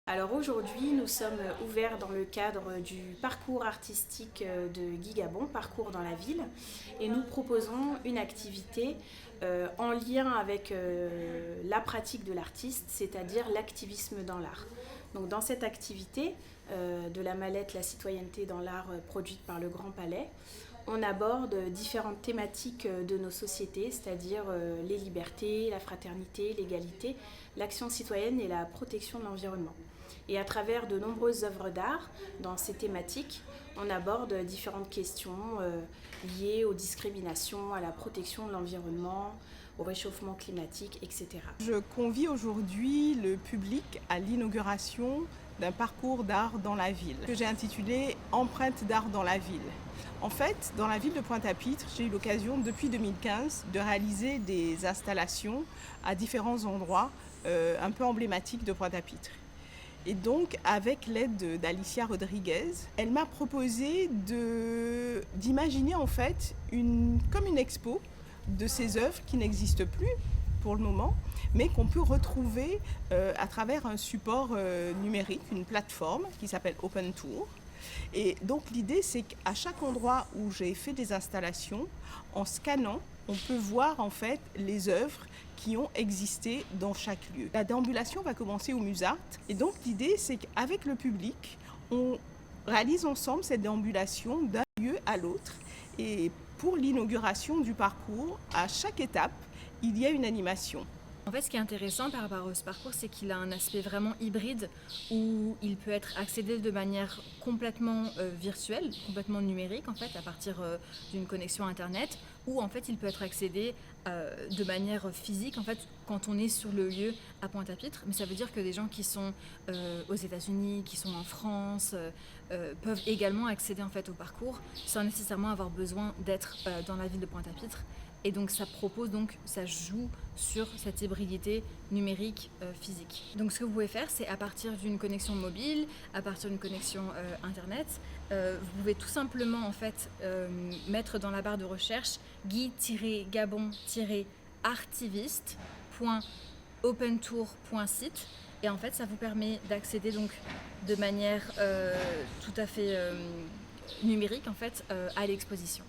Alors aujourd'hui, nous sommes ouverts dans le cadre du parcours artistique de Guy Gabon, Parcours dans la ville, et nous proposons une activité en lien avec la pratique de l'artiste, c'est-à-dire l'activisme dans l'art. Donc dans cette activité de la mallette La citoyenneté dans l'art produite par le Grand Palais, on aborde différentes thématiques de nos sociétés, c'est-à-dire les libertés, la fraternité, l'égalité, l'action citoyenne et la protection de l'environnement. Et à travers de nombreuses œuvres d'art, dans ces thématiques, on aborde différentes questions liées aux discriminations, à la protection de l'environnement, au réchauffement climatique, etc. Je convie aujourd'hui le public à l'inauguration d'un parcours d'art dans la ville, que j'ai intitulé Empreinte d'art dans la ville. En fait, dans la ville de Pointe-à-Pitre, j'ai eu l'occasion depuis 2015 de réaliser des installations à différents endroits un peu emblématiques de Pointe-à-Pitre. Et donc, avec l'aide d'Alicia Rodriguez, elle m'a proposé d'imaginer en fait comme une expo de ces œuvres qui n'existent plus pour le moment, mais qu'on peut retrouver à travers un support numérique, une plateforme qui s'appelle Open Tour. Et donc l'idée, c'est qu'à chaque endroit où j'ai fait des installations, en scannant, on peut voir en fait les œuvres qui ont existé dans chaque lieu. La déambulation va commencer au Musart. Et donc l'idée, c'est qu'avec le public, on réalise ensemble cette déambulation d'un lieu à l'autre. Et pour l'inauguration du parcours, à chaque étape, il y a une animation. En fait, ce qui est intéressant par rapport à ce parcours, c'est qu'il a un aspect vraiment hybride où il peut être accédé de manière complètement virtuelle, complètement numérique en fait, à partir d'une connexion internet, ou en fait il peut être accédé de manière physique en fait quand on est sur le lieu à Pointe-à-Pitre. Mais ça veut dire que des gens qui sont aux États-Unis, qui sont en France, peuvent également accéder en fait au parcours sans nécessairement avoir besoin d'être dans la ville de Pointe-à-Pitre. Et donc ça joue sur cette hybridité numérique physique. Donc ce que vous pouvez faire, c'est à partir d'une connexion mobile, à partir d'une connexion internet, vous pouvez tout simplement en fait mettre dans la barre de recherche guy-artiviste.opentour.site et en fait ça vous permet d'accéder donc de manière tout à fait numérique en fait à l'exposition.